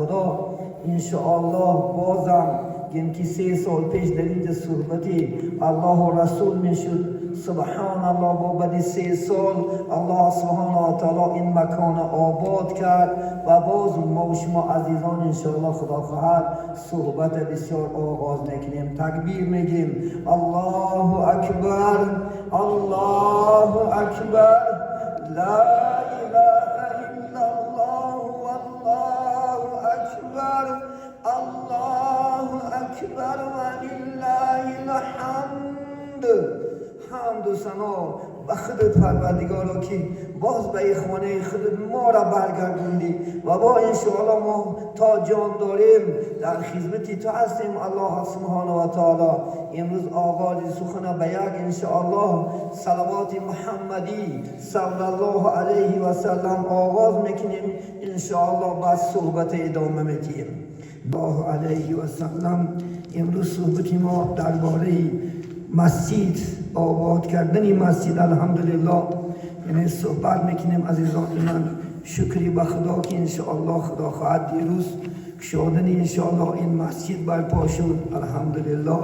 خدا انشاءالله بازم که 3 سال پیش در اینجا صحبتی الله و رسول میشد. سبحان الله، با بعد 3 سال الله سبحانه و تعالی این مکان آباد کرد و باز ما و شما عزیزان انشاءالله خدا خواهد صحبت بسیار آغاز میکنیم. تکبیر میگیم الله اکبر، الله اکبر، لا اله الا الله والله اکبر، الله اکبر و لله الحمد. حمد و ثنا به خودت پروردگارا که باز به خانه خودت ما را برگردوندی و با انشاءالله ما تا جان داریم در خدمت تو هستیم. الله سبحانه و تعالی امروز آغاز سخن به یک انشاءالله صلوات محمدی صلی الله علیه و سلم آغاز میکنیم. انشاءالله بعد صحبت ادامه میدیم. الله علیه و سلم امروز صحبت ما درباره مسجد، آباد کردن مسجد الحمدلله یعنی صحبت میکنیم. عزیزان من شکری به خدا که انشاءالله خدا خواهد دیروز کشادن انشاءالله این مسجد برپا شد. الحمدلله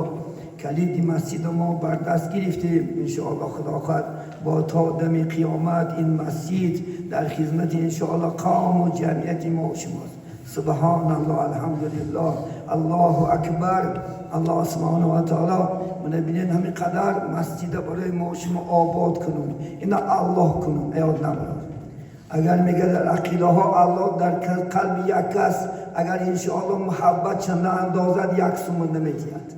کلید مسجد ما بر دست گرفتیم. انشاءالله خدا خواهد با تا دم قیامت این مسجد در خدمت انشاءالله قوم و جمعیت ما و شماست. سبحان الله، الحمدلله، الله اکبر. الله سبحانه و تعالی من ببینین همین قدر مسجد برای ما شما آباد کنون، اینا الله کنون، ایاد نبرد. اگر میگه در عقیده ها الله در قلب یک کس اگر انشاءالله محبت چند اندازد یک سوم نمیگیرد،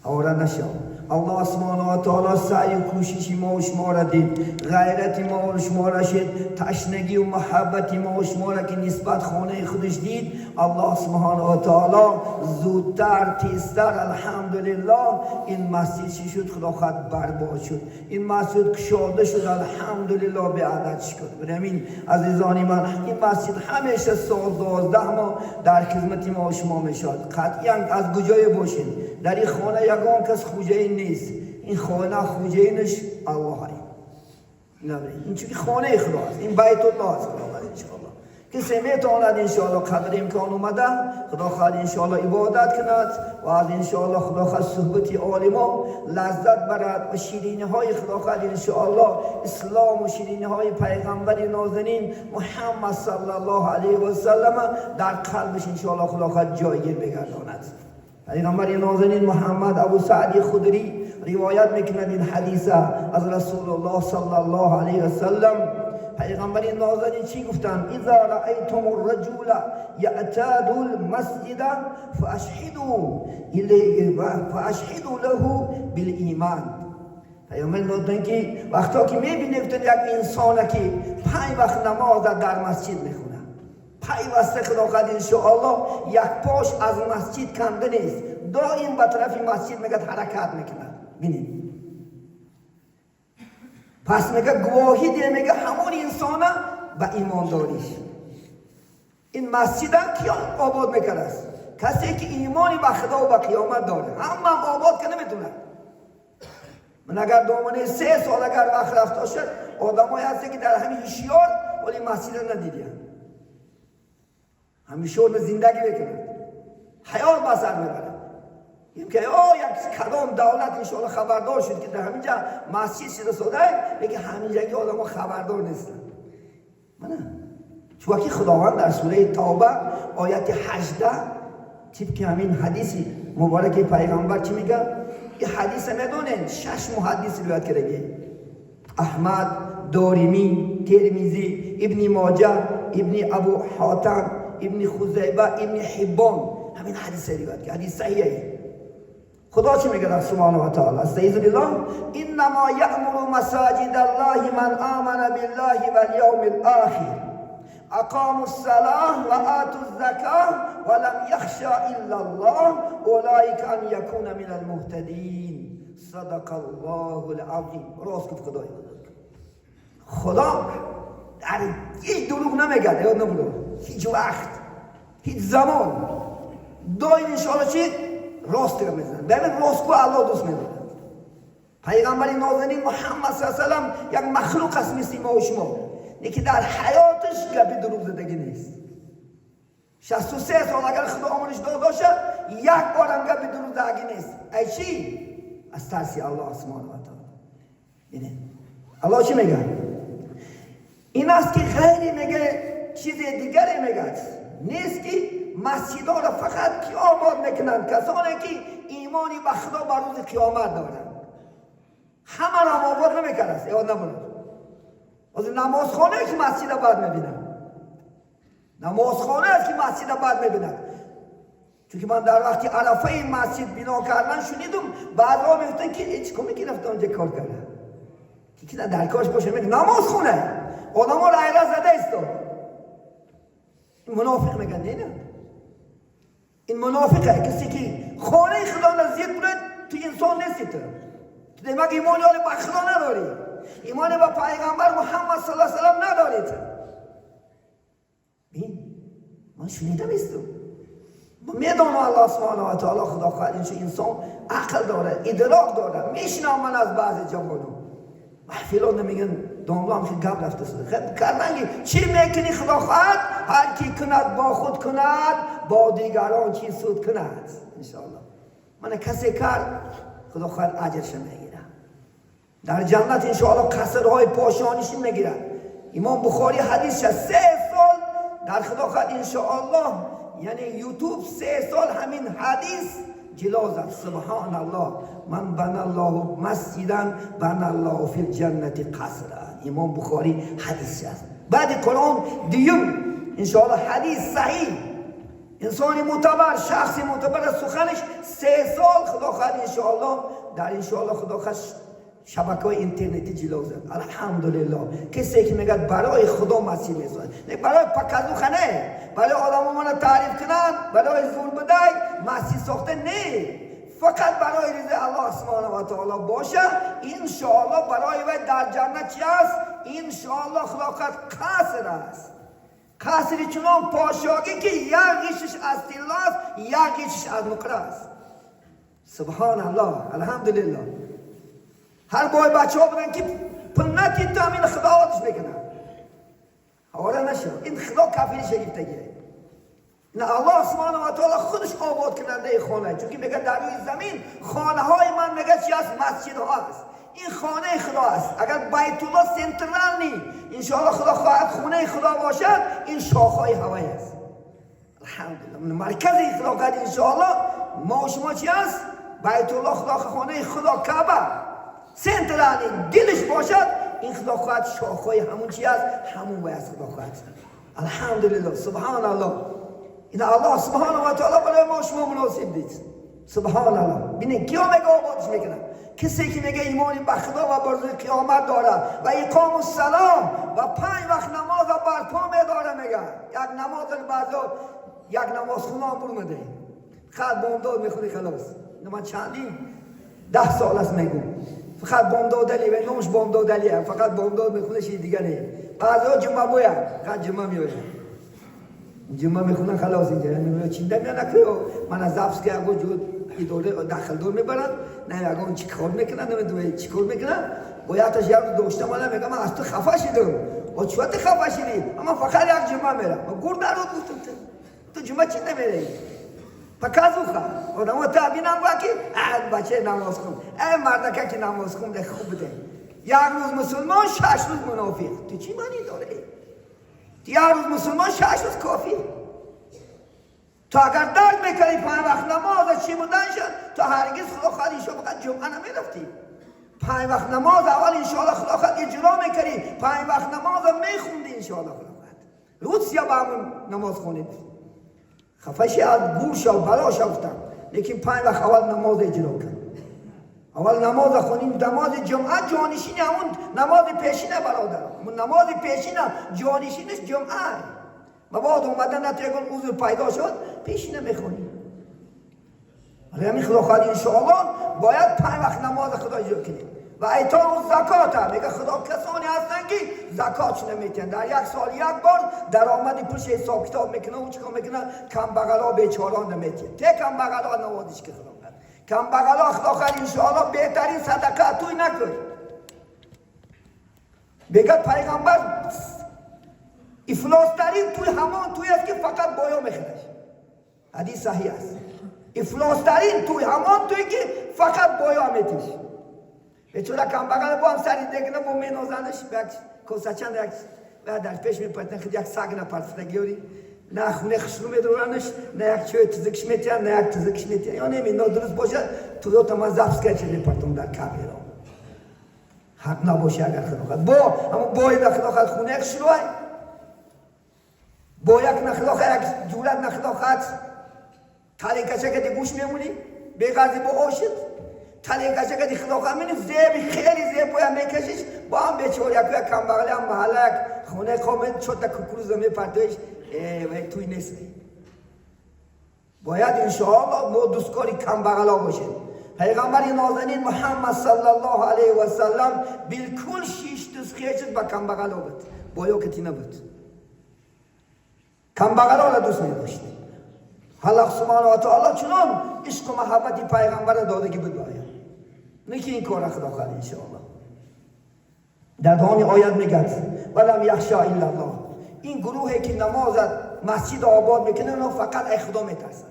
آوره نشد. الله سبحانه و تعالی سعی و کوشش ما و شما را دید، غیرت ما و شما را شد، تشنگی و محبت ما و شما را که نسبت خانه خودش دید. الله سبحانه و تعالی زودتر تیزتر الحمدلله این مسجد چی شد؟ خدا خواهد برباد شد. این مسجد کشاده شد الحمدلله به عدد شد. برامین عزیزانی من این مسجد همیشه سال 12 ما در خدمت ما و شما میشد. قطعا از کجای باشین در این خانه یگان کس خوجه نیست. این خانه خوجه اینش الله هست. این چون خانه خدا است، این بیت الله است. انشاءالله کسی میتواند انشاءالله قدر امکان اومده خدا خواهد انشاءالله عبادت کند و از انشاءالله خدا خواهد صحبتی عالما لذت برد و شیرینی های خدا خواهد انشاءالله اسلام و شیرینی های پیغمبر نازنین محمد صلی الله علیه و سلم در قلبش انشاءالله خدا خواهد جایگیر بگرداند. پیغمبر نازنین محمد ابو سعد خدری روایت میکند این حدیث از رسول الله صلی الله علیه و سلم. پیغمبر نازنین چی گفتن؟ اذا رأیتم الرجل یعتاد المسجد فاشهدوا له بالایمان. پیغمبر نازنین که وقتا که میبینید یک انسان که 5 وقت نماز در مسجد میخونه، پیوسته خدا خواهد انشاءالله یک پاش از مسجد کنده نیست، دائم به طرف مسجد میگه حرکت میکنه. بینید پس میگه گواهی ده میگه همون انسان به ایمانداریش این مسجد کیا آباد میکنه است؟ کسی که ایمانی به خدا و به قیامت داره. هم آباد که نمیتونه. من اگر دامنه 3 سال اگر وقت رفته شد آدمایی هستی که در همین هشیار ولی مسجد ندیدن، همیشه اون زندگی بکنن، حیات بسر میبرن. این که یک کدام دولت انشاءالله خبردار شد که در همینجا مسجد شده ساده، بگه همینجا که آدم ها خبردار نیستن. منه چون که خداوند در سوره توبه آیت 18 تیپ که همین حدیثی مبارک پیغمبر چی میگه؟ این حدیث میدونین 6 محدث روایت کرده: احمد، دارمی، ترمذی، ابن ماجه، ابن ابو حاتم، ابن خزیمه، ابن حبان. همین حدیث روایت کرده، حدیث صحیحه. خدا چی میگه در سبحانه و تعالی؟ استعیذ بالله: انما یأمر مساجد الله من آمن بالله والیوم الاخر اقاموا الصلاة و آتوا الزکاة ولم یخشى الا الله اولئک ان یکون من المهتدین. صدق الله العظیم. راست گفت خدای خدا در هیچ دروغ نمیگه. یاد نبود هیچ وقت هیچ زمان دائم انشاءالله چی راست رو میزنه. ببین راست کو الله دوست میداره. پیغمبر نازنین محمد صلی الله علیه و سلم یک مخلوق است مثل ما و شما، که در حیاتش گپی دروغ زدگی نیست. 63 سال اگر خدا عمرش داده باشه یک بار هم گپ دروغ نیست. ای چی؟ از ترسی الله سبحانه و تعالی. اینه الله چی میگه؟ این است که غیری میگه چیز دیگری میگه نیست که مسجدها را فقط کی آباد میکنند؟ کسانی که ایمانی به خدا بر روز قیامت دارند. همه را آباد نمیکنند. یاد نموند. از نمازخانه که مسجد آباد میبینند. نمازخانه است که مسجد آباد میبینند. چون من در وقتی عرفه این مسجد بنا کردن شنیدم بعضا میگفتن که هیچ کمی که رفته اونجا کار کرده که در کارش باشه میگه نمازخانه آدم ها را ایره زده است. این منافق میگن نه این منافقه کسی که خانه خدا نزدیک کنه تو انسان نیستی تو دیمه ایمان به خدا نداری ایمان به پیغمبر محمد صلی الله علیه وسلم نداری تو بین من شنیدم استم میدونم الله سبحانه و تعالی خدا خواهد انسان عقل داره ادراک داره میشنم من از بعض جوانو محفلان نمیگن داملا هم که گب رفته سده کردنگی چی میکنی خدا خواهد هر کی کند با خود کند با دیگران چی سود کند انشاءالله من کسی کرد خدا خواهد اجرش میگیره در جنت انشاءالله قصرهای پاشانیش میگیره امام بخاری حدیث شد 3 سال در خدا خواهد انشاءالله یعنی یوتیوب 3 سال همین حدیث جلو زد سبحان الله من بنا الله مسجدا بنا الله فی الجنت قصرا امام بخاری حدیث شد بعد قرآن دیم انشاءالله حدیث صحیح انسانی معتبر شخصی معتبر سخنش 3 سال خدا خواهد انشاءالله در انشاءالله خدا خواهد شبکه‌های اینترنتی جلو زد الحمدلله کسی که میگه برای خدا مسیح میسازه نه برای پکازوخانه برای آدم من تعریف کنن برای زور بدای مسیح ساخته نه فقط برای رضا الله سبحانه و تعالی باشه انشاءالله برای وی در جنت چی است انشاءالله خدا خواهد قصر است قصری چنان پاشاگی که یک ریشش از طلا است یک ریشش از نقره است سبحان الله الحمدلله هر بای بچه ها بودن که پنتی تامین خدا آتش بکنن حوالا نشد این خدا کافی شگفتگیه نه الله سبحانه و تعالی خودش آباد کننده خانه چون که میگه در روی زمین خانه های من میگه چی است مسجد ها است این خانه خدا است اگر بیت الله سنترال نی انشاءالله خدا خواهد خونه خدا باشد این شاخهای هوای است الحمدلله مرکز خدا قد انشاءالله ما و شما چی است بیت الله خدا خانه خدا کعبه سنترالی دلش باشد این خدا خواهد شاخهای همون چی است همون باید خدا خواهد الحمدلله سبحان الله این الله سبحانه و تعالی برای ما شما مناسب دید سبحان الله بینید کیا میگه آبادش میکنن کسی که میگه ایمانی به خدا و بر روز قیامت داره و اقام الصلاه و 5 وقت نماز برپا میداره میگه یک نماز بعضا یک نماز خونه هم برمده خط بامداد میخونی خلاص من چندین 10 سال است میگم فقط بامداد علی و نامش بامداد علی فقط بامداد میخونه چیز دیگه نه بعضا جمعه باید فقط جمعه میوید جمعه میخونن خلاص اینجا یعنی چنده میان نکریو من از افس که اگه جو اداره داخل دور میبرن نه اگه اون چی کار میکنن نمیدونی چی کار میکنن باید تا یه روز داشتم من میگم من از تو خفه شدم و چوات خفه شدی اما فقط یک جمعه میرم و گور درود گفتم تو جمعه چی نمیری پکازوخا آدم تا بینم واکی بچه نماز خون مردکه که نماز خون ده خوب بده یک روز مسلمان 6 روز منافق تو چی معنی داره یک روز مسلمان 6 روز کافی تو اگر درک میکنی 5 وقت نماز چی بودن شد تو هرگز خدا خواهد انشاءالله فقط جمعه نمیرفتی 5 وقت نماز اول انشاءالله خدا خواهد اجرا میکنی 5 وقت نماز میخوندی انشاءالله خدا خواهد روز یا با همون نماز خونید خفشی از گوش و بلاش افتم لیکن 5 وقت اول نماز اجرا کن اول نماز خونیم نماز جمعه جانشین همون نماز پیشینه برادر نماز پیشینه جانشینش جمعه و بعد اومدن نتیگون عذر پیدا شد پیشینه میخونیم همین خدا خواهد انشاءالله باید 5 وقت نماز خدا اجرا کنیم و ایتام زکات هم میگه خدا کسانی هستن که زکاتش نمیتن در یک سال یک بار درآمدی پولش حساب کتاب میکنه اون چیکار میکنه کم بغلا بیچاران نمیتن ته کم بغلا نوازش که خدا کرد کم بغلا خدا خواهد انشاءالله بهترین صدقه توی نکن بگه پیغمبر افلاس‌ترین توی همان توی است که فقط بایا میخدش. حدیث صحیح است. افلاس‌ترین توی همان توی که فقط بایا میتیش. بچورا کم بغل با هم سری دیگه با مینوزنش یک کوسچند یک و در پیش میپرتن خود یک سگ نپرسته گیوری نه خونه خشلو میدورنش نه یک چوی تزکش میتیان نه یک تزکش میتیان یا نمی درست باشه تو دو تا من زفت که چه میپرتم در کبیر رو حق نباشه اگر خدا با اما باید خدا خونه خشلو های با یک نخلاق یک جورت نخلاق تالی کشه که دی گوش میمونی بیغازی با آشد تالی کشه که دی خلاق همینی زیبی خیلی زیب باید میکشیش با هم بیچور یک کم بغلی هم محله یک خونه کامل چوت ککروز میپرتویش توی نیستی باید انشاءالله ما دوستکاری کم بغلا باشیم پیغمبر نازنین محمد صلی الله علیه و سلم بالکل شیش دوست خیشت با کم بغلا بود باید کتی نبود کم بغلا را دوست میداشتیم الله سبحانه و تعالی چنان عشق و محبتی پیغمبر دادگی بود باید نه که این کار خدا خواهد انشاءالله در دامی آیت میگد ولم یخشا الا الله این گروهی که نماز مسجد آباد میکنه اونا فقط ای خدا میترسن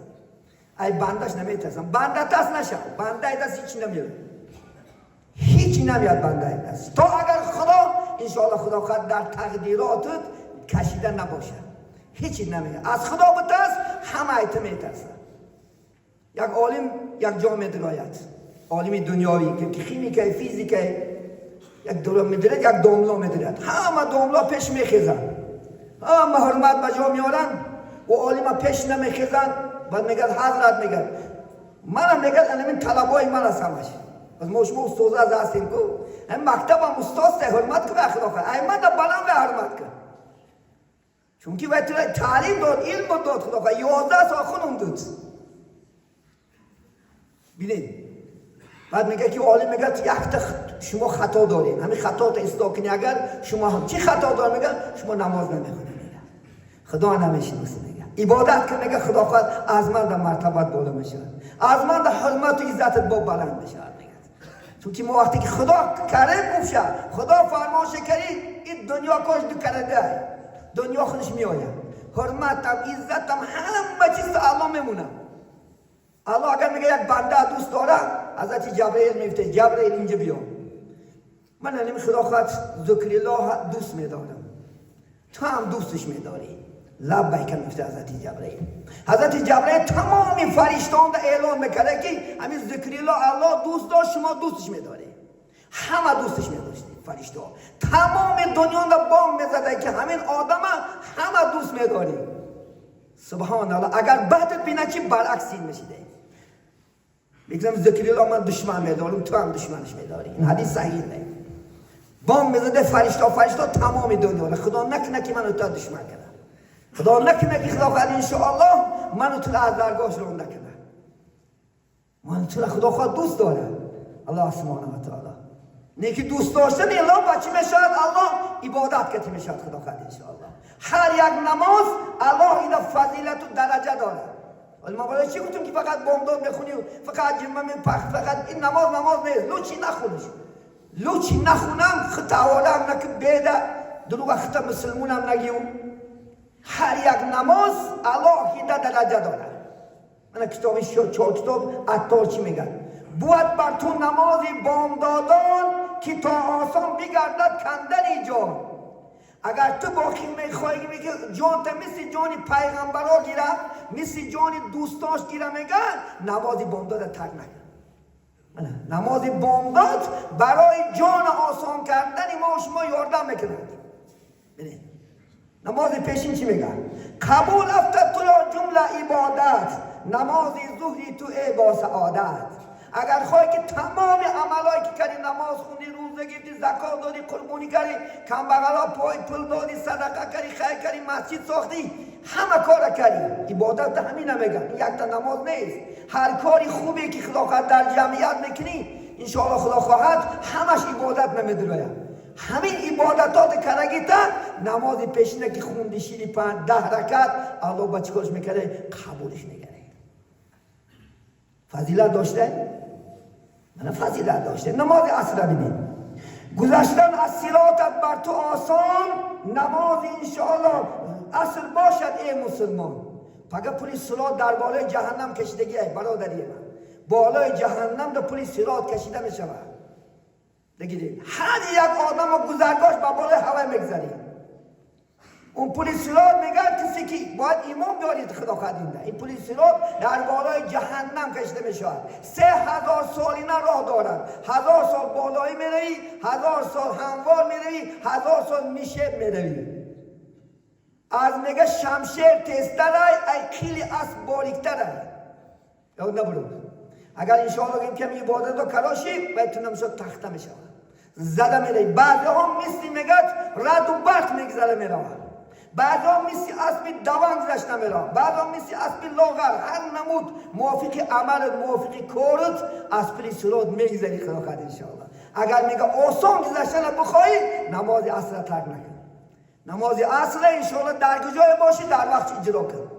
ای بندش نمیترسن بنده ترس نشه بنده دست هیچی نمیاد هیچی نمیاد بنده دست تو اگر خدا انشاءالله خدا خواهد در تقدیراتت کشیده نباشه هیچی نمیاد از خدا بترس همه ایت میترسن یک عالم یک جا میدرایت عالم دنیاوی که خیمیکه فیزیکه یک دورم میدرد یک داملا میدرد همه داملا پیش میخیزن همه حرمت بجا میارن و عالم پیش نمیخیزن بعد میگد حضرت میگد منم میگد این طلبای من است همش از ما شما استوزه از هستیم که این مکتب هم استاز ته حرمت که اخلاقه این من بلند به حرمت که چون که باید تعلیم داد علم داد خدا 11 سال خونم داد بینید بعد میگه که عالم میگه یک شما خطا دارین همین خطا تا اصلاح کنی اگر شما هم چی خطا دار میگه شما نماز نمیخونی میگه خدا نمیشناسی میگه عبادت که میگه خدا خواهد از من در مرتبت بالا میشه از من در حرمت و عزتت با بلند میشه میگه چون که ما وقتی که خدا کریم گفشه خدا فرمایش کرید این دنیا کاش دو کرده دنیا خودش میآید حرمتم عزتم همه چیز الله میمونه الله اگر میگه یک بنده دوست داره حضرت جبرئیل میفته جبرئیل اینجا بیا من علم خدا خواهد ذکر الله دوست میدارم تو هم دوستش میداری لبیک میفته حضرت جبرئیل تمامی فرشتان دا اعلان میکرده که همین ذکر الله دوست داشت شما دوستش میداری همه دوستش میداشتی فرشتان تمام دنیا دا بام میزده که همین آدم همه دوست میداری سبحان الله اگر بعدت بینه چی برعکس این میشیده میگم ذکر الله من دشمن میدارم تو هم دشمنش میداری این حدیث صحیح نه بام میزده فرشتا تمام دنیا را خدا نکنه که منو تو دشمن کنه خدا نکنه که خدا خواهد انشاءالله منو تو از درگاهش رو نکنه منو تو خدا خواهد دوست داره الله سبحانه و تعالی نه که دوست داشتن الله بچی میشد الله عبادت کتی میشد خدا خواهد انشاءالله هر یک نماز الله این فضیلت و درجه داره ولی ما باید چی گفتم که فقط بامداد میخونی فقط جمعه میپخت فقط این نماز نیست لوچی نخونش لوچی نخونم خطا حالم نکه بیده دروغ خطا مسلمونم نگیم هر یک نماز الله هیده درجه داره من کتابی چهار کتاب عطار چی میگن بود بر تو نمازی بامدادان که تا آسان بگردد کندن جان اگر تو باقی میخوایی میگه جان تا مثل جانی پیغمبرها گیره مثل جانی دوستاش گیره میگه نمازی بامداد تک نکن نمازی بامداد برای جان آسان کردن ما شما یاردم میکنه ببین نمازی پیشین چی میگه قبول افتد تو را جمله عبادت نمازی ظهری تو ای با سعادت اگر خواهی که تمام عملایی که کردی نماز خوندی روزه گرفتی زکات دادی قربانی کردی کم بغلا پای پول دادی صدقه کردی خیر کردی مسجد ساختی همه کار کردی عبادت همین نمیگن یک تا نماز نیست هر کاری خوبی که خدا خواهد در جمعیت میکنی انشاءالله خدا خواهد همش عبادت نمیدونه همین عبادتات کرگی تا نماز پیشینه که خوندی شیری 10 رکعت الله با چیکارش میکنه قبولش میکنه فضیلت داشته من فضیلت داشته نماز عصر ببین گذشتن از صراطت بر تو آسان، نماز انشاءالله اصل باشد ای مسلمان. فقط پولی صراط در بالای جهنم کشیدگی ای برادری من، بالای جهنم در پولی صراط کشیده می شود. بگیرید هر یک آدم و گذرگاهش با بالای هوا میگذارید. اون پولی صراط میگه کسی که باید ایمان بیارید خدا خدینده، این پولی صراط در بالای جهنم کشیده میشود. 3000 سال اینا راه دارد، 1000 سال بالایی میروی، 1000 سال هموار میروی، 1000 سال میشه میروی. از میگه شمشیر تیزتره ای کیلی اسب باریکتره. یاد نبرد اگر انشاءالله این کمی عبادت رو کراشی بایدتونم شد تخته میشه زده میره. بعضی هم مثل میگد رد و برق میگذره میره، بعضی هم مثل اسبی دوان گذشت نمیره، بعضی هم مثل اسبی لاغر هر نمود موافق عملت موافق کارت اسبی صراط میگذری خدا خد انشاءالله. اگر میگه آسان گذشتن بخواهی نماز عصر ترک نکن. نماز عصر انشاءالله در کجای باشی در وقت اجرا کن،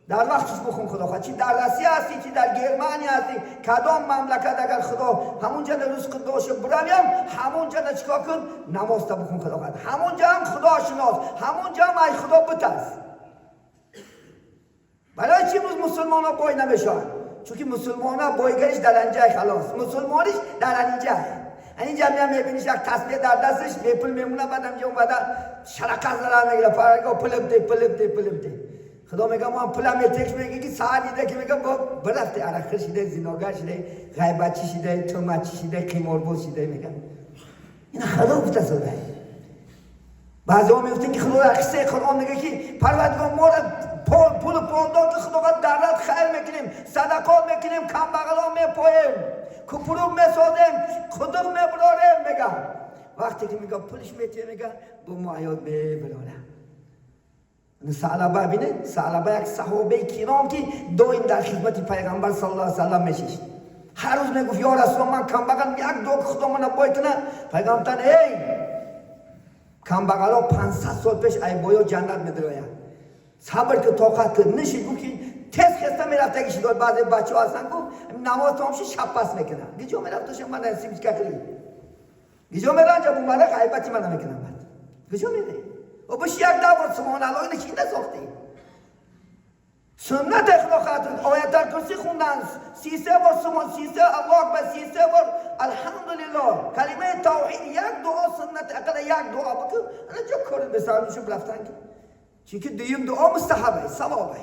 در وقتش بخون خدا خواهد. چی در روسیه هستی چی در گرمانی هستی کدام مملکت اگر خدا همونجا رزق داشته برویم همونجا چیکار کن نماز تا بخون خدا خواهد. همونجا هم خدا شناس، همونجا هم ای خدا بترس. برای چی روز مسلمان ها بای نمیشن؟ چون که مسلمان ها بایگریش در انجای خلاص، مسلمانیش در انجای. اینجا میبینیش یک تسبیح در دستش بیپل میمونه، بعد همجا اومده شرکت زدن میگیره پرگاه پلم خدا میگه ما هم پلم تکش میگه که ساعت دیده که میگه برفته عرق شده، زناگر شده، غیبتی شده، تومتی شده، قمارباز شده. میگه این خدا گفته شده. بعضی ها میگفتن که خدا قصه قرآن میگه که پروردگار ما را پول داد که خدا درت خیر میکنیم، صدقات میکنیم، کم بغلا میپاییم، کپروب میسازیم، خدا میبراریم. میگه وقتی که میگه پولش میتیه میگه با معیاد میبراره. ثعلبه بینه، ثعلبه یک صحابه کرام که دائم در خدمت پیغمبر صلی الله علیه و سلم میشید. هر روز میگفت یا رسول من کم بغل یک دو خدا من بای کنه. پیغمبر ای کم بغلا 500 سال پیش ای بایا جنت میدراید، صبر که طاقت که نشید. گفت که تست خسته میرفته که شداد بعضی بچه ها هستن گفت نماز تمام شد شب پس میکنن گیجا میرفت من نسیب کردی گیجا میرن جب اومده غیبتی من نمیکنم بعد گیجا میره و بش یک دور سبحان الله اینه که نساختی سنت اخلاق خاطر آیت الکرسی خوندن 33 بار سبحان 33 الله اکبر 33 بار الحمدلله کلمه توحید یک دعا سنت اقل یک دعا بکن انا جو کار بسامشون رفتن چون که دویم دعا مستحبه ثوابه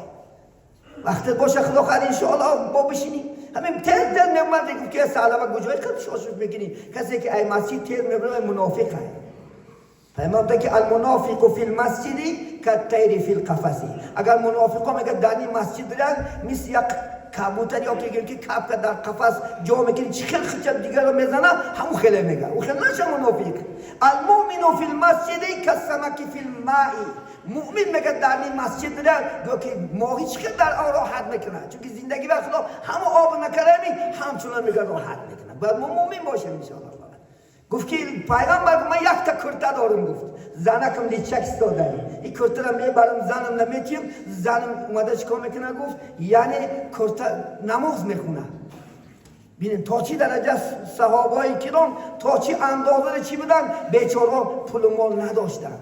وقتی باشه اخلاق خاطر ان شاء الله با بشینی همین تیر نمیاد که سلام گوجای خود شوشش میگیری کسی که ای مسجد تیر میبره منافقه پیامبر که المنافق فی المسجد کالطیر فی القفص. اگر منافقا میگه در این مسجد دارن مثل یک کبوتر یا که کبک در قفس جا میکنه چخل خچب دیگر رو میزنه همون خیلی میگه او خیلی نشه منافق. المؤمن فی المسجد کالسمک فی الماء. مؤمن میگه در این مسجد دارن گو که ماهی چخل در آن راحت میکنه چون که زندگی بر خدا همون آب نکرمی همچنان میگه راحت میکنه. باید ما مؤمن باشیم ان شاء الله. گفت که پیغمبر من یک تا کرته دارم گفت زنکم لیچک دادن این کرته را میبرم زنم نمیتیم زنم اومده چیکار میکنه گفت یعنی کرته نماز میخونه. ببینید تا چی درجه صحابه های کرام تا چی اندازه چی بدن بیچاره پول و مال نداشتن.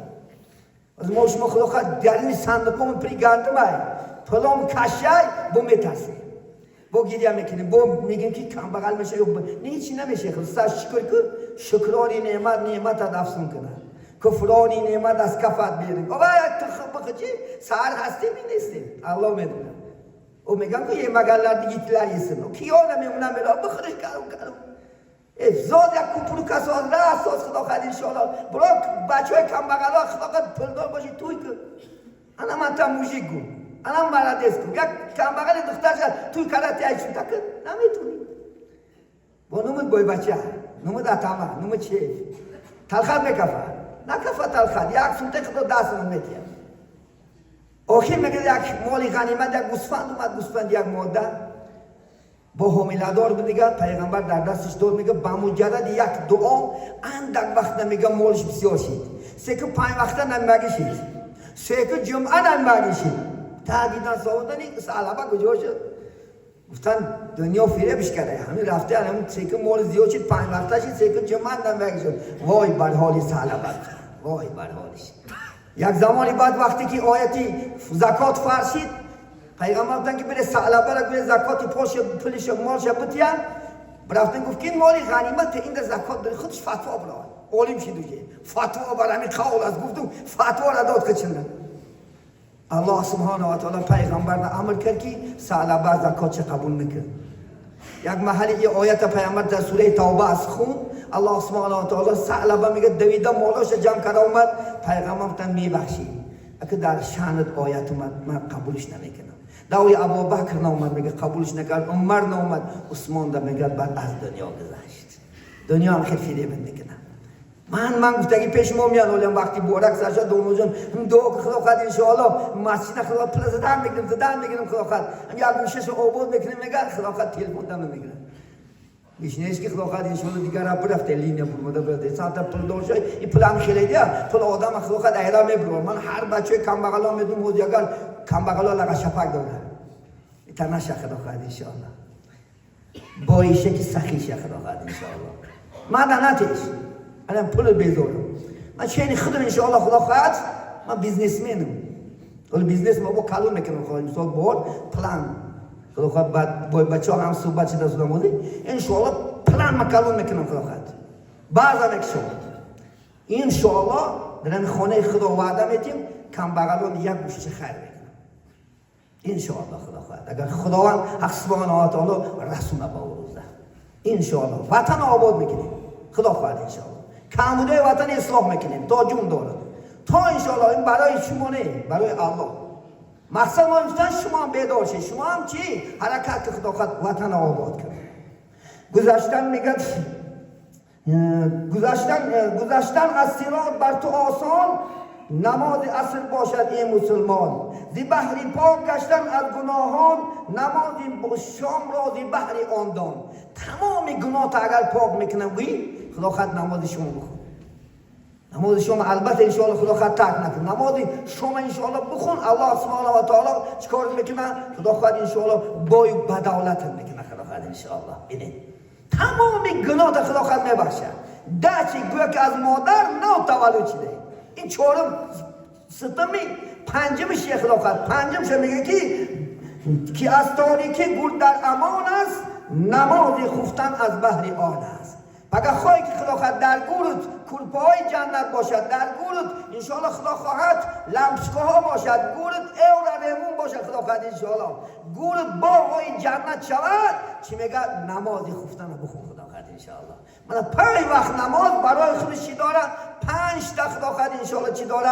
از ما شما خدا خواهد در این صندوقمون پری گندمه پلام کشه با میترسه با گیریه میکنیم با میگیم که کم بغل میشه نه چی نمیشه خود سر شکر کن شکرانی نعمت افسون کنه کفرانی نعمت از کفت بیریم و باید تو خب چی سهر هستی می نیستیم الله میدونه او میگم که یه مگلر دیگه تلایی سنو کیا نمیمونه میرا بخورش کرم زاد یک کپرو کساز را اساس خدا خواهد انشاءالله برا بچه های کم بغل ها خدا خواهد پلدار باشی توی کن انا من تا موژیک گو انا مرادست کن یک کم بغل دختر شد توی کرتی ایشون تکن نمیتونی با نمود بای بچه نمود اتامه نمود چیف تلخت میکفه نکفه تلخت یک سمته خدا دست نمیتیم آخر میگه یک مالی غنیمت یک گوسفند اومد گوسفند یک ماده با حامله‌دار بودیگه پیغمبر در دستش داد میگه با مجرد یک دعا اندک وقت نمیگه مالش بسیار شید سه که 5 وقت نمیگه شید سه که جمعه نمیگه شید تا دیدن سعودانی سالبه کجا شد گفتن دنیا فریبش کرده، همین رفته همین سیکل مول زیاد شد، 5 وقتش سیکل جمعت نمیگه شد. وای بر حالی ثعلبت، وای بر حالش. یک زمانی بعد وقتی که آیتی زکات فرشید، پیغمبر گفتن که بره ثعلبه را بره زکات پولش مالش بتیه. برفتن گفت که این مالی غنیمت، این زکات داره، خودش فتوا برای عالم شد دیگه. فتوا برای همین قول از گفتم فتوا را داد که چنده. الله سبحانه و تعالی پیغمبر را امر کرد که ثعلبه زکات قبول نکرد. یک محلی این آیت پیغمبر در سوره توبه از خون، الله سبحانه و تعالی ثعلبه میگه دویده مالاش جمع کرده اومد، پیغمبر گفتن میبخشی. اگه در شأنت آیت اومد من قبولش نمیکنم. داوی ابوبکر نومد میگه قبولش نکرد، عمر نومد، عثمان دا میگه بعد از دنیا گذشت. دنیا هم خیلی فیده بندکنه. من گفتم که پیش ما میان اولم وقتی بورک سرشا دوم جون دو خدا خد ان شاء الله مسجد خدا پل زدن میگیرم خدا خد هم یک گوشش عبود میکنیم نگار خدا خد تلفن دم میگیرم بیشنیش که خدا خد ان شاء الله دیگه را برفته لینه بود بده ساعت پل دوشه این پل هم خیلی دیا پل آدم خدا خد ایران میبرم. من هر بچه کم بغلا میدم موزیگر کم بغلا لگا شفاق داره تناش خدا خد ان شاء الله بایشه که سخیش خدا خد ان شاء الله معدناتش الان پول بیزارم. من چه خودم ان شاء الله خدا خواهد من بیزنسمنم. ولی بیزنس ما با کالون میکنم خدا مثال بور پلان خدا خواهد بعد با بچه‌ها هم صحبت شده زدم بودی ان شاء الله پلان ما کالون میکنم خدا خواهد. بعضا یک شو ان شاء الله در خانه خدا وعده میتیم کم بغلون یک گوشه خیر میکنم ان شاء الله خدا خواهد. اگر خداوند حق سبحانه و تعالی رسول با روزه ان شاء الله وطن آباد میکنیم خدا خواهد ان شاء الله. کمبوده وطن اصلاح میکنیم تا جون دارد تا انشاءالله. این برای شما نه برای الله. مقصد ما اینستان شما هم بیدار شید. شما هم چی؟ حرکت که خدا خواهد وطن آباد کرد. گذشتن میگد گذشتن از صراط بر تو آسان نماز عصر باشد این مسلمان. زی بحری پاک گشتن از گناهان نماز شام را زی بحری آندان. تمام گناه تا اگر پاک میکنم خدا خواهد نماز شما بخون. نماز شما البته انشاءالله خدا خواهد ترک نکن. نماز شما انشاءالله بخون. الله سبحانه و تعالی چیکار میکنه؟ خدا خواهد انشاءالله بای بدولت میکنه خدا خواهد انشاءالله. ببین تمام گناه تا خدا خواهد میبخشه. دچی گویا که از مادر نو تولد شده. این چهارم ستمی پنجمش خدا خواهد. پنجمش میگه که از تاریکی گل در امان است نماز خفتن از بحر آن است. اگر خواهی که خدا خواهد در گورت کلپای جنت باشد، در گورت انشاءالله خدا خواهد لمسکه ها باشد، گورت اور رمون باشد خدا خواهد انشاءالله گورت باغای جنت شود. چی میگه؟ نماز خفتن رو بخون خدا خواهد انشاءالله. من 5 وقت نماز برای خودش چی داره؟ 5 تا خدا خواهد انشاءالله چی داره؟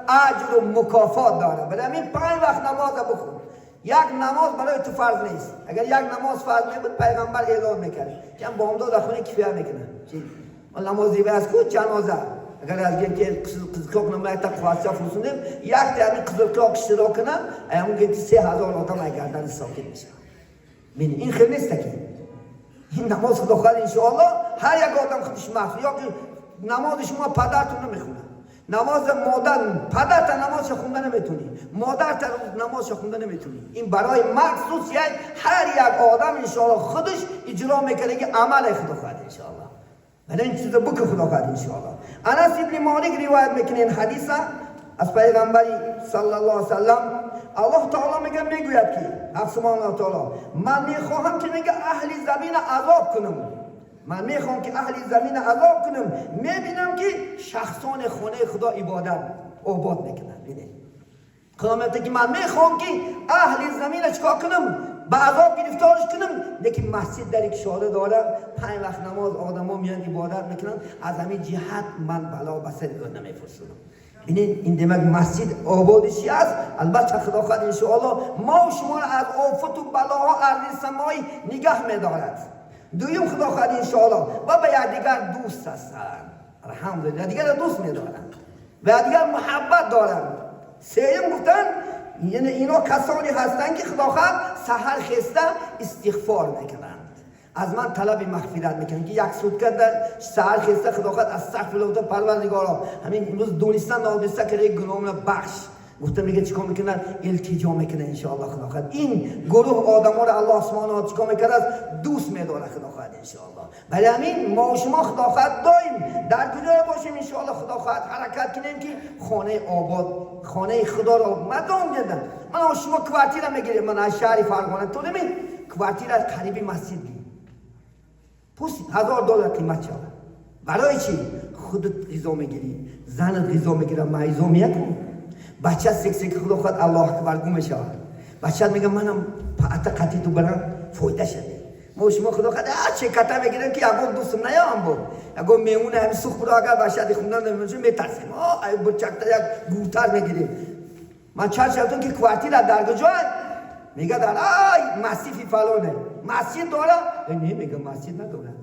اجر و مکافات داره. برای همین 5 وقت نماز رو بخون. یک نماز برای تو فرض نیست. اگر یک نماز فرض نبود پیغمبر اعلان میکنه که هم بامداد خونه کفایت میکنه. چی؟ من نمازی واسه کو جنازه. اگر از یک قزلکاک نمای تا خواستم فرسوندم یک تا همین قزلکاک اشتراک کنم اون که 3000 آدم اگردن ساکت میشه. ببین این خیلی نیست که این نماز خدا خواهد انشاءالله هر یک آدم خودش مغفور. یا که نماز شما پدرتون نمیخونه. نماز مادر پدر تا نماز خوندن نمیتونی، مادر تا نماز خوندن نمیتونی. این برای مخصوص هر یک آدم انشاءالله خودش اجرا میکنه که عمل خدا خواهد انشاءالله. ولی این چیزا بک خدا خواهد انشاءالله. انس ابن مالک روایت میکنه این حدیثه از پیغمبر صلی الله علیه و سلم. الله تعالی میگوید که حق سبحانه و تعالی من میخواهم که میگه اهل زمین عذاب کنم. من میخوام که اهل زمین عذاب کنم. میبینم که شخصان خانه خدا عبادت آباد میکنن. ببین قیامت که من میخوام که اهل زمین چیکار کنم؟ به عذاب گرفتارش کنم. لیکن مسجد در یک شاله داره 5 وقت نماز آدما میان عبادت میکنن. از همین جهت من بلا به سر نمیفرستم. ببین این دماغ مسجد آبادشی است. البته خدا خواهد انشاءالله ما و شما از آفت و بلاها ارض سمایی نگاه میدارد. دویم خدا خواهد انشاءالله و به یکدیگر دوست هستند. الحمدلله دیگر دوست می‌دارند و دیگر محبت دارند. سوم گفتن یعنی اینا کسانی هستند که خدا خواهد سحر خسته استغفار میکنند. از من طلب مغفرت میکنند که یک سود کرده سحر خسته خدا خواهد استغفر الله پروردگارا همین امروز دونستان نادونسته که گناهمون بخش گفتم میگه چیکار میکنن؟ التجا میکنه انشاءالله خدا خواهد. این گروه آدما رو الله سبحانه و چیکار میکنه؟ دوست میداره خدا خواهد انشاءالله. برای همین ما و شما خدا خواهد دایم در کجا باشیم انشاءالله خدا خواهد حرکت کنیم که خانه آباد، خانه خدا رو مردم دیدن. من و شما کوارتیر میگیریم، من از شهر فرغانه تو نمی کوارتیر از قریبی مسجد گیریم، پس $1000 قیمت شد. برای چی؟ خودت غذا میگیری، زنت غذا میگیره، مایزو میکن، بچه سکسی خدا خود الله اکبر گو میشه، بچه میگه منم قطعی تو برم فایده شده. ما شما خدا خود چه کتا میگیرن که اگه دوستم نیام بود، اگه میمونه همین سوخ برو اگر بچه خوندن نمیشه میترسیم، ای بچکتا یک گوتر میگیریم. من چند شبتون که کوارتیر در کجا میگه در مسجد فلانه، مسجد داره؟ نه میگه مسجد نداره.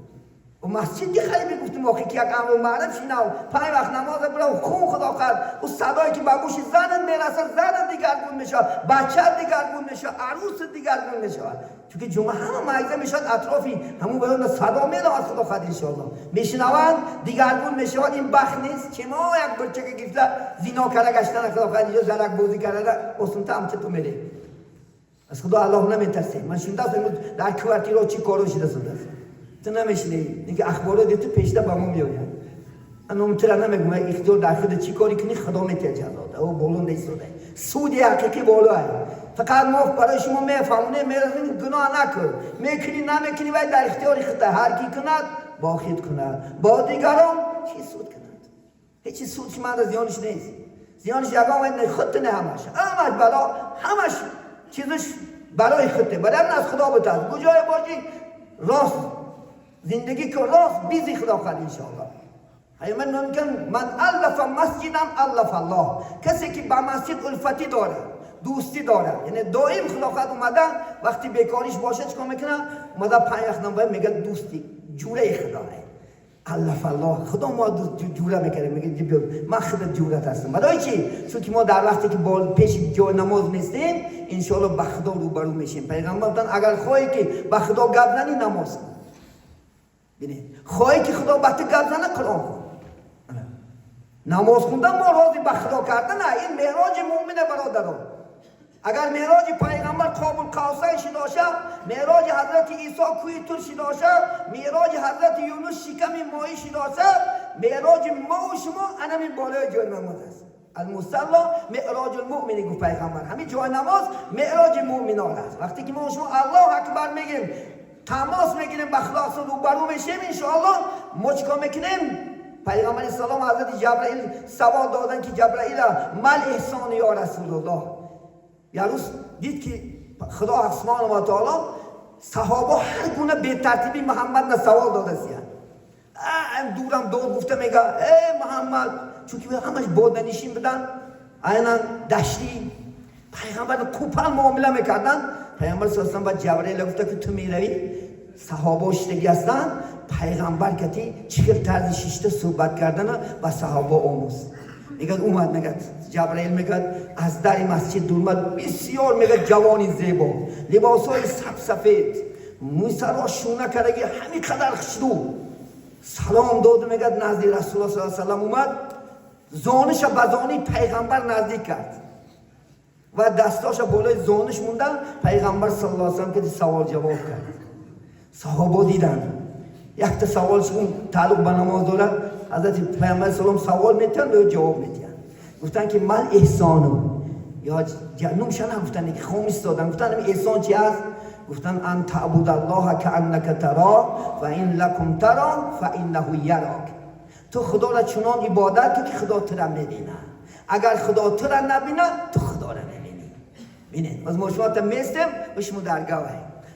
و مسجد که خیلی میگفتیم واقعی که یک امر معروف شیناو 5 وقت نماز برو خون خدا کرد، و صدایی که به گوش زنت میرسه، زنت دیگرگون میشه، بچت دیگرگون میشه، عروست دیگرگون میشه. چون که جمعه همه معیزه میشد اطرافی همون بدون صدا میاد از خدا خواهد انشاءالله میشنوند دیگرگون میشه. این بخت نیست که ما یک بچه که گفته زنا کرده گشتن خدا خواهد اینجا زرک بازی کرده اصلا هم چطور میره از خدا الله نمیترسه. من شونده در کوارتیر رو چی کارو شده سنده تو نمیشنی اینکه اخبارو دیدی پیشته با ما میآید. من اونطور نمیگم اختیار در خود چی کاری کنی خدا میتیجه داده او بولون نیستوده سودی حقیقی بالاه. فقط ما برای شما میفهمونه میرسیم گناه نکن میکنی نمیکنی باید در اختیار خود هر کی کند با خود کند با دیگران چی سود کند. هیچی سودش من زیانش نیست. زیانش یگان خودت نه همش بلا همش چیزش برای خودت. برای از خدا بتاز کجای باشی راست زندگی که راست بیزی خدا خواهد انشاءالله. من ممکن من الف مسجدم الف الله. کسی که با مسجد الفتی داره دوستی داره یعنی دائم خدا خواهد اومده وقتی بیکاریش باشه چیکار میکنه؟ اومده 5 وقت نماز میگه دوستی جوره خدا الف الله. خدا ما جوره میکنه میگه من خودت جورت هستم. برای چی؟ چون که ما در وقتی که پیش جای نماز نیستیم انشاءالله به خدا روبرو میشیم. پیغمبر گفتن اگر خواهی که به خدا گپ زنی نماز کن. ببین خواهی که خدا به تو گپ زنه قرآن کن. نماز خوندن ما راضی به خدا کردن این معراج مؤمن برادران. اگر معراج پیغمبر قاب القوسین داشته، معراج حضرت عیسی کوی طور داشته، معراج حضرت یونس شکم ماهی داشته، معراج ما و شما همین بالای جای نماز است. المصلی معراج المؤمن گفت پیغمبر. همین جای نماز معراج مؤمنان است. وقتی که ما و شما الله اکبر میگیم تماس میگیریم به خدا روبرو میشیم انشاءالله ما چیکار میکنیم؟ پیغمبر اسلام حضرت جبرائیل سوال دادن که جبرائیل مل احسان یا رسول الله. یه روز دید که خدا آسمان و تعالی صحابه هر گونه به ترتیبی محمد نه سوال داده سیان. دورم داد گفته میگه ای محمد چون که همش بادنشین بدن اینا دشتی پیغمبر کوپل معامله میکردن. پیغمبر صلی الله علیه و آله با جبرائیل گفته که تو میروی صحابه شتگی هستن پیغمبر کتی چیکار طرز شیشته صحبت کردن با صحابه آموز. میگه اومد میگه جبرائیل میگه از در مسجد دور اومد بسیار میگه جوانی زیبا لباسای سفید موی سر شونه کرده همین قدر خشدو سلام داد میگه نزد رسول الله صلی الله علیه و سلم اومد زانش به زانی پیغمبر نزدیک کرد و دستاش بالای زانش موندن. پیغمبر صلی الله علیه و سلم که سوال جواب کرد. صحابه دیدن یک تا سوالش اون تعلق به نماز داره. حضرت پیامبر صلی الله علیه و سلم سوال میتن و جواب میدن. گفتن که من احسانم یا جنوم شنا گفتن که خاموش دادن. گفتن این احسان چی است؟ گفتن ان تعبد الله کانک ترا و ان لکم ترا فانه یراک. تو خدا را چنان عبادت کن که خدا تو را میبینه. اگر خدا تو را نبینه تو خدا را نمیبینی. ببینید از ما شما تا میستیم و شما درگاه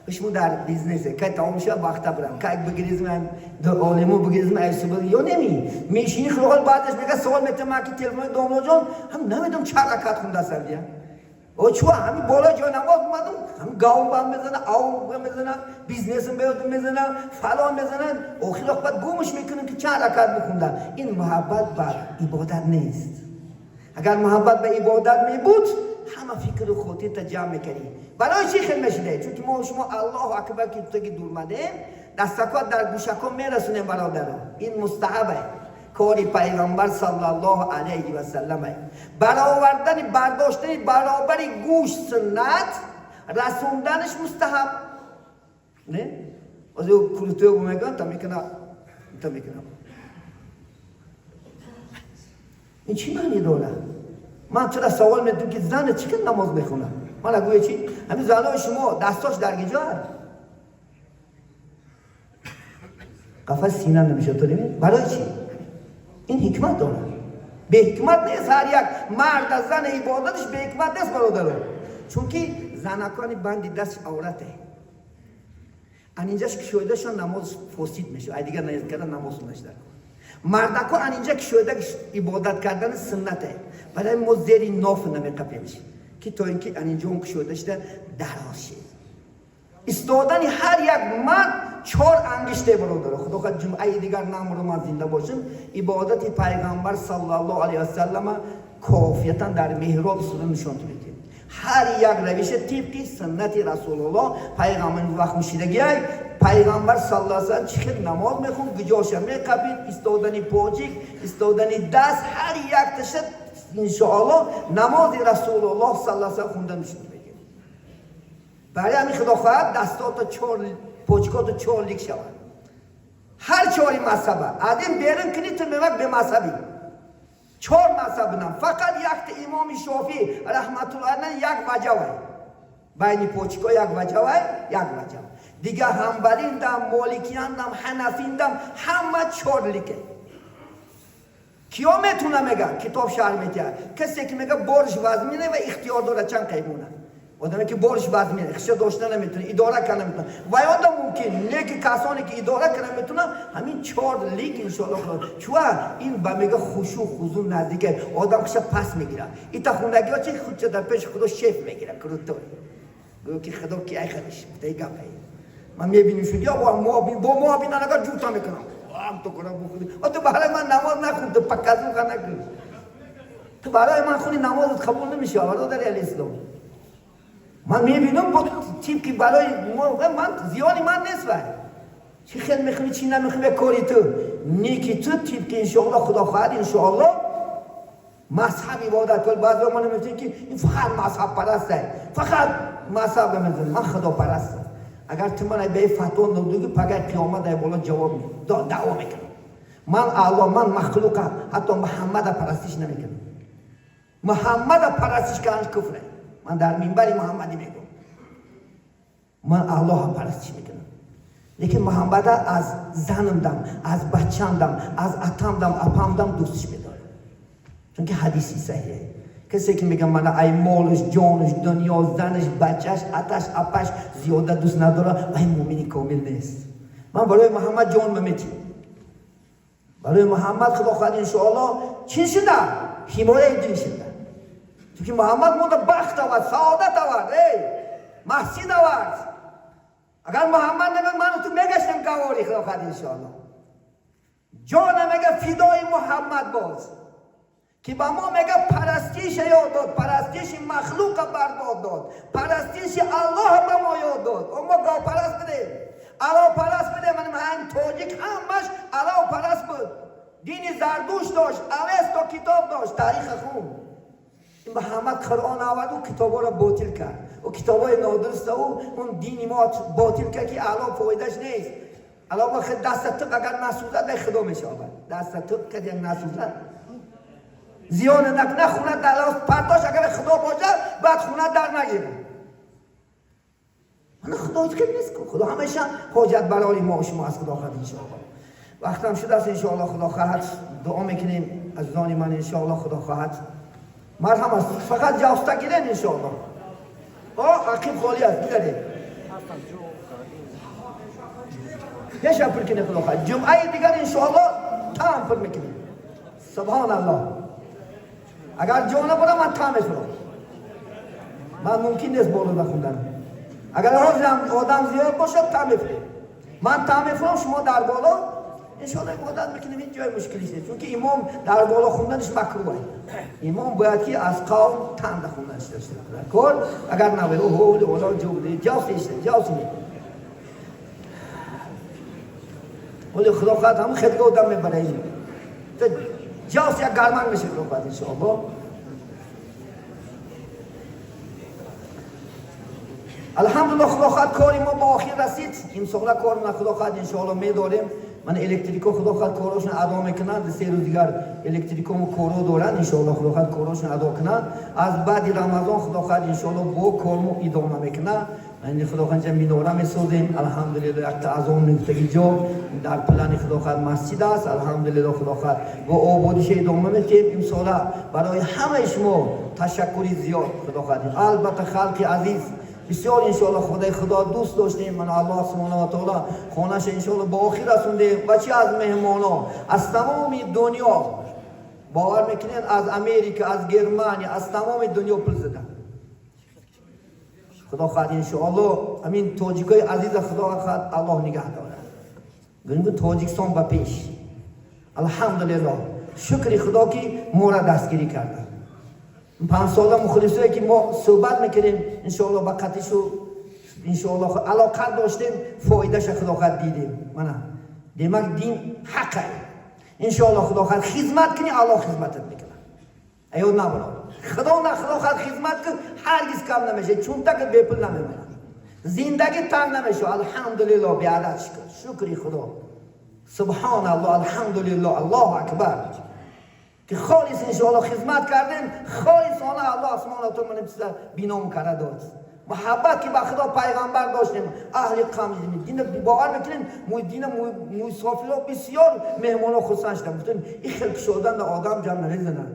شما در بیزنسه که تمام شد وقت برم که بگیریم دو عالمو بگیریم ایسوبر یا نمی میشینی خلال بعدش میگه سوال میتونم که تلفن دوملو جان هم نمیدونم چه رکعت خونده سردیا او چوا همین بالا جای نماز اومدم هم گاو بام میزنه آو میزنه بیزنسم بیاد میزنه فلان میزنه آخر وقت گومش میکنن که چه رکعت بخونده. این محبت به عبادت نیست. اگر محبت به عبادت می بود همه فکر خودی تا جمع میکنی. برای چی خیلی میشده؟ چون که ما شما الله اکبر که تو که دور مده دستکات در گوشکا میرسونیم برادران. این مستحبه. کاری پیغمبر صلی الله علیه و سلم. برآوردن برداشتن برابری گوشت سنت، رسوندنش مستحب. نه؟ از او کلوتو میگن تا میکنم. این چی معنی داره؟ من چرا سوال میدونم که زن چیکار نماز میخونه؟ من اگه چی؟ همین زنای شما دستاش درگیجه هست. قفص سینه نمیشه تو نمید؟ برای چی؟ این حکمت داره. به حکمت نیست هر یک مرد از زن عبادتش به حکمت نیست برادران. چون که زنکانی بندی دست عورته. اینجاش کشیدهشون نماز فاسد میشه. ای دیگه نیست کردن نماز نشدن. مردکو اینجا کشیده عبادت کردن سنته. برای ما زیری ناف نمیقپیمش. که تا اینکه اینجا اون کشیده شده دراز شد. استادن هر یک مرد 4 انگشته برادر. خدا خود جمعه دیگر نام رو ما زنده باشیم. عبادت پیغمبر صلی الله علیه و سلم کافیتا در محراب صورت نشان میده. هر یک روش طبقی سنت رسول الله پیغمبر وقت مشیدگی پیغمبر صلی الله علیه و سلم چقدر نماز میخون، گجاش میقبید، استادن پاچیک، استادن دست، هر یک تشد انشاءالله نماز رسول الله صلی الله علیه و سلم خونده میشه. برای همین خدا خواهد دستات 4 پاچکات 4 لیک شود. هر 4 مذهبه از این بیرون کنی تو میمک به مذهبی 4 مذهب نم. فقط یک امام شافعی رحمت الله علیه یک وجه وای بین پاچکا یک وجه وای یک وجه. دیگه حنبلین دم، مالکیان دم، حنفین دم، همه 4 لیکه. کیا میتونه میگه کتاب شرح میده؟ کسی که میگه برج وزمینه و اختیار داره چند قیمونه. آدمی که برج وزمینه اختیار داشته نمیتونه، اداره کنه نمیتونه. و آدم ممکن نیکی کسانی که اداره کنه میتونه همین 4 لیک انشالله خدا. چون این با میگه خشوع خضوع نزدیک آدم کش پس میگیره. این تا خوندگی ها چه خودش در پیش خدا شیف میگیره کروتوی. گویا که خدا کی ای خودش بده گپ. من میبینم شدی با ما بینا نگار جوتا میکنم. هم تو کنم بخونی. تو برای من نماز نخون تو پکازو کنه. تو برای من خونی نمازت قبول نمیشه آورده در اسلام. من میبینم با تیپ که برای من زیانی من نیست وای. چی خیلی میخونی چی نمیخونی کاری تو. نیکی تو تیپ که انشاءالله خدا خواهد انشاءالله مذهب عبادت کن. بعضی ما نمیتونی که این فقط مذهب پرسته. فقط مذهب نمیتونی. من خدا پرسته. اگر تو من به فتوا ندوگی پگه قیامت ای بالا جواب می دعوا میکنم. من الله من مخلوقم حتی محمد پرستش نمیکنم. محمد پرستش کردن کفره. من در منبر محمدی میگم من الله پرستش میکنم. لیکن محمد از زنم دم، از بچم دم، از اتم دم، اپم دم دوستش میدارم. چون که حدیثی صحیحه. کسی که میگه من ای مالش، جانش، دنیا، زنش، بچهش، اتش، اپش زیاده دوست نداره ای مومنی کامل نیست. من برای محمد جان میتیم. برای محمد خدا خواهد انشاءالله چی شده؟ حمایت دین شده. چون که محمد مونده بخت آورد، سعادت آورد، محسن آورد. اگر محمد نمیگه من تو میگشتم گواری خدا خواهد انشاءالله. جان میگه فدای محمد باز. که با ما میگه پرستیش یاد داد، پرستیش مخلوق برباد داد، پرستیش الله به ما یاد داد. اما گاو پرست بده، الله پرست بده. من تاجیک همش الله پرست بود. دین زردوش داشت، اوستا کتاب داشت، تاریخ خون. این محمد قرآن آورد و کتابا را باطل کرد. و کتابای نادرست او اون دینی ما باطل کرد که الله فایدهش نیست. الله وقت دست تو اگر نسوزد خدا میشه آورد. دست تو که یک نسوزد زیان نخونه در لاس پرداش اگر خدا باشه بعد خونه در نگیره. من خدا که نیست کن. خدا همیشه حاجت برای ما و شما از خدا خواهد انشاءالله. وقت هم شده است انشاءالله خدا خواهد دعا میکنیم از زانی من انشاءالله خدا خواهد مرحم است. فقط جاسته گیرین انشاءالله. عقیب خالی است بیداریم. یه شب پر کنه خدا خواهد. جمعه دیگر انشاءالله تام پر میکنیم. سبحان الله. اگر جانه برم من تام میکنم. من ممکن نیست بالا بخوندم. اگر آدم زیاد باشه تام میکنم. من تام میکنم شما در بالا انشاءالله عبادت میکنیم. این جای مشکلی نیست. چون که امام در بالا خوندنش مکروهه. امام باید که از قوم تام خوندنش داشته باشه. اگر نبود هول اولا جوده جاسی ولی خدا خواهد همون خدمت آدم میبره. جاست یک گرمنگ میشه خدا خواهد انشاءالله. الحمدلله خدا خواهد کاری ما با آخر رسید. این ساله کار ما خدا خواهد انشاءالله میداریم. من الکتریکو خدا خواهد کاراشون ادا میکنند. 3 روز دیگر الکتریکو ما کارو دارند انشاءالله خدا خواهد کاراشون ادا کنند. از بعد رمضان خدا خواهد انشاءالله با کارمو ادامه میکنند. این خدا خواهد میناره میسازیم. الحمدلله یک تعظیم نقطه جا در پلان خدا خواهد مسجد است. الحمدلله خدا خواهد با آبادیش ادامه میدیم. این ساله برای همه شما تشکری زیاد خدا خواهد. البته خلق عزیز بسیار انشاءالله خدای خدا دوست داشتیم. من الله سبحانه و تعالی خونش انشاءالله با آخر رسوندیم. و چی از مهمانا از تمام دنیا باور میکنین، از امریکا، از گرمانی، از تمام دنیا پول زدن. خدا خواهد انشاءالله همین تاجیکای عزیز خدا خواهد الله نگه داره. گنگو تاجیکستان با پیش الحمدلله شکر خدا که ما را دستگیری کرده. 5 ساله مخلصایی که ما صحبت میکنیم انشاءالله با قطعشو انشاءالله علاقه داشتیم، فایدهش خدا خواهد دیدیم. من دیمک دین حقه انشاءالله خدا خواهد خدمت کنی الله خدمتت میکنه. ایو نبرا خدا خواهد خدمت کن هرگز کم نمیشه، چون تک بیپل نمیمونه، زندگی تنگ نمیشه. الحمدلله بیادت شکر خدا سبحان الله الحمدلله الله اکبر که خالص انشاءالله خدمت کردیم. خالصانه الله سبحانه و تعالی من بسیار بینام کرده داد. محبت که با خدا پیغمبر داشتیم. اهل قوم دین باور میکنین مو دین مو مسافرها بسیار مهمانا خصوصا شدن. گفتن این خلق شدن آدم جمع نمیزنه.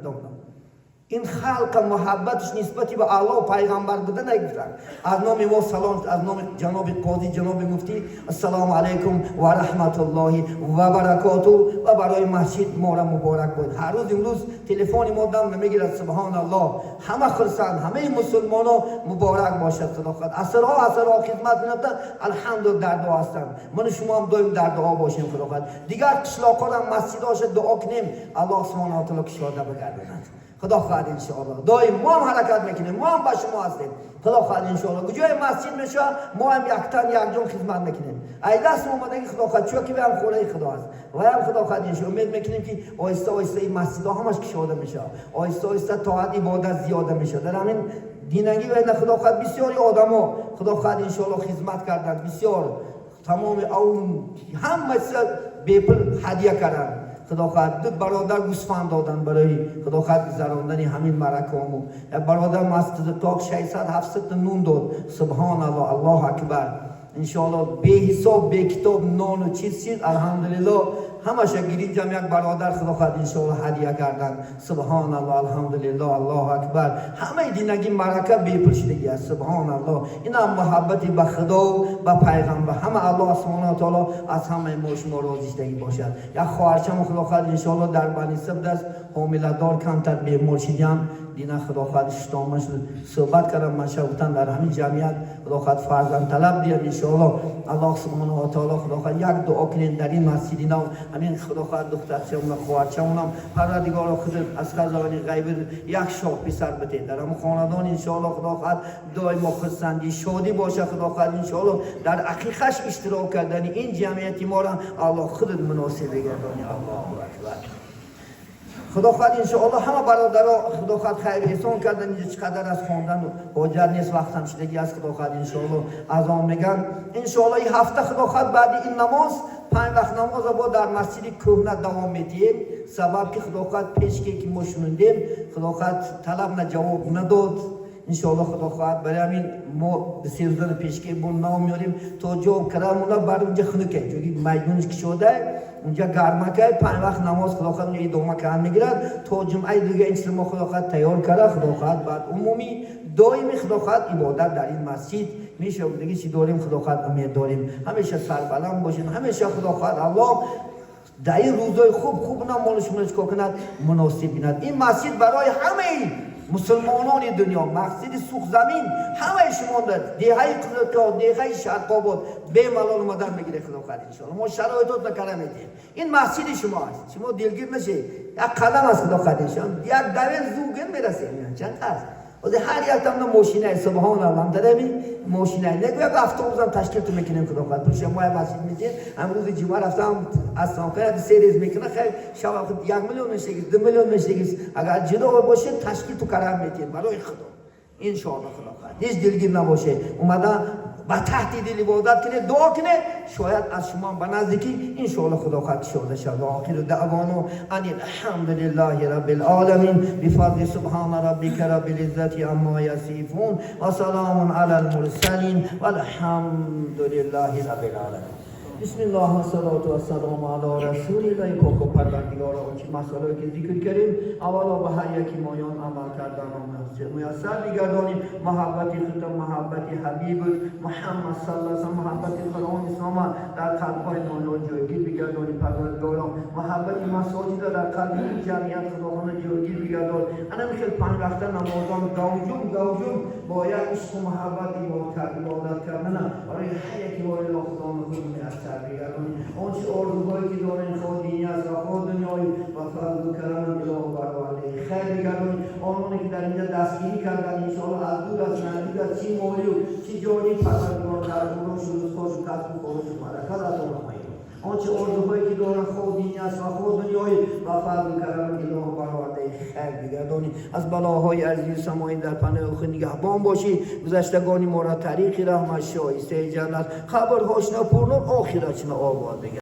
این خلق محبتش نسبتی به الله و پیغمبر بوده نگفتن. از نام ما سلام، از نام جناب قاضی جناب مفتی السلام علیکم و رحمت الله و برکاته و برای مسجد ما را مبارک باد. هر روز امروز تلفن ما دم نمیگیرد. سبحان الله همه خرسند، همه مسلمانا مبارک باشد. خدا خواهد عصرها خدمت می‌کنند. الحمدلله در دعا هستند. من شما هم دائم در دعا باشیم. خدا خواهد دیگر قشلاق‌ها را مسجداش دعا کنیم الله سبحانه و تعالی کشاده بگرداند. خدا خواهد انشاءالله دائم ما هم حرکت میکنیم، ما هم با شما هستیم. خدا خواهد انشاءالله کجای مسجد میشه ما هم یکتن یکجان خدمت میکنیم. ای دست اومده که خدا خواهد چون که هم خوره خدا است و هم خدا خواهد انشاءالله امید میکنیم که آهسته آهسته این مسجدها همش کشاده میشه، آهسته آهسته طاعت عبادت زیاده میشه. در همین دینگی و خدا خواهد بسیاری آدما خدا خواهد انشاءالله خدمت کردند. بسیار تمام اون هم مثل بیپل هدیه کردند. خدا خواهد 2 برادر گوسفند دادن برای خدا خواهد گذراندن همین مرکه‌مو. یک برادر مسجد تاک 600 700 نون داد. سبحان الله الله اکبر انشاءالله به حساب به کتاب نان و چیز الحمدلله همش گیری جمع یک برادر خدا خواهد انشاءالله هدیه کردن. سبحان الله الحمدلله الله اکبر. همه دینگی مرکه بیپل شدگی است. سبحان الله این هم محبتی به خدا و به پیغمبر. همه الله سبحانه و تعالی از همه ما شما راضی شدگی باشد. یک خواهرچم خدا خواهد انشاءالله در بنی سبت است حامله دار کمتر بیمار شدیم. دینا خدا خواهد شتامش صحبت کردم من شبتن در همین جمعیت خدا خواهد فرزند طلب دیم انشاءالله الله سبحانه و تعالی خدا خواهد یک دعا کنین در این مسجد اینا همین خدا خواهد دخترچه‌مون خواهرچه‌مونم پروردگار خود از خزانه غیب یک شاه پسر بده در هم خاندان انشاءالله خدا خواهد دائم خودسندی شادی باشه. خدا خواهد انشاءالله در عقیقش اشتراک کردن این جمعیت ما را الله خودت مناسب بگردانی. الله اکبر. خدا خواهد انشاءالله همه برادرها خدا خواهد خیر احسان کردن. اینجا چقدر از خواندن حاجت نیست وقتم شدگی است. خدا خواهد انشاءالله از آن میگن انشاءالله این هفته خدا خواهد بعد این نماز 5 وقت نماز با در مسجد کهنه دوام میدیم. سبب که خدا خواهد پیش که ما شنوندیم خدا خواهد طلب نه جواب نداد. انشاءالله خدا خواهد برای همین ما به 3 روز پیشکی بون نام میاریم تا جواب کردن بر اونجا خنکه چون میدونش که شده اونجا گرمکه 5 وقت نماز خدا خواهد اونجا ادامه کردن میگیرد تا جمعه دیگه این ما خدا خواهد تیار کرده. خدا خواهد بعد عمومی دائمی خدا خواهد عبادت در این مسجد میشه و دیگه چی داریم خدا خواهد امید داریم همیشه سربلند باشین. همیشه خدا خواهد الله در این روزای خوب مال شما چکار کند مناسب بیند. این مسجد برای همه مسلمانان دنیا مسجد سوخ زمین همه شما داد دیهای قزلکا دیهای شرق‌آباد به ملال اومدن میگیره. خدا خواهد انشاءالله ما شرایطات نکرده میدیم. این مسجد شما است شما دلگیر نشه یک قدم از خدا خواهد انشاءالله یک دوید زوگن میرسه چند هست و هر یک تام ماشینه سبحان الله هم داره ماشین نگو یک هفته روزم تشکیل تو میکنیم خداوند تو شما مسجد میگه امروز جمعه رفتم از سانخیر 3 روز میکنه خیر شب 1 میلیون میشه 2 میلیون میشه اگر جدا باشه تشکیل تو کارم میتین برای خدا ان شاء الله خداوند هیچ دلگیر نباشه اومده با تحت دل عبادت کنه دعا کنه شاید از شما به نزدیکی ان شاء الله خداوند شده شد آخر دعوانا ان الحمد لله رب العالمین بفضل سبحان ربک رب العزت عما یصفون و سلام علی المرسلین والحمد لله رب العالمین. بسم الله و صلات و سلام علی رسول الله پاک و پروردگار آنچه مسائلی که ذکر کردیم اولا به هر یکی مایان عمل کردن و میسر بگردانیم محبت خدا محبت حبیب محمد صلی الله علیه و محبت قرآن اسلام در قلب‌های نالان جایگیر بگردانیم پروردگارا محبت مساجد در قلب جمعیت خداوند جایگیر بگردان انا میخواد 5 وقت نمازان گوجم باید عشق و محبت عبادت کردن برای هر یکی وارد خداوند خود میسر بگردانیم آنچه آرزوهایی که داریم خواه دینی از رفاه دنیای و فضل و کرم اله برآورده خیر بگردانیم آنانی که در اینجا دستگیری کردن انشاءالله از دور از نزدیک از چی مالی و چی جایی پروردگار در قرآن روزگارش و کسب و کارش برکت عطا فرمایید آنچه آرزوهایی که دارن خواه دینی از رفاه دنیای و فضل و کرم اله برآورده خیر بگردانیم از بلاهای ارضی و سماوی در پناه خود نگهبان باشی گذشتگانی ما را طریق رحمت شایسته جنت خبرهاش نه پرنور آخرتش نه آباد بگردانیم.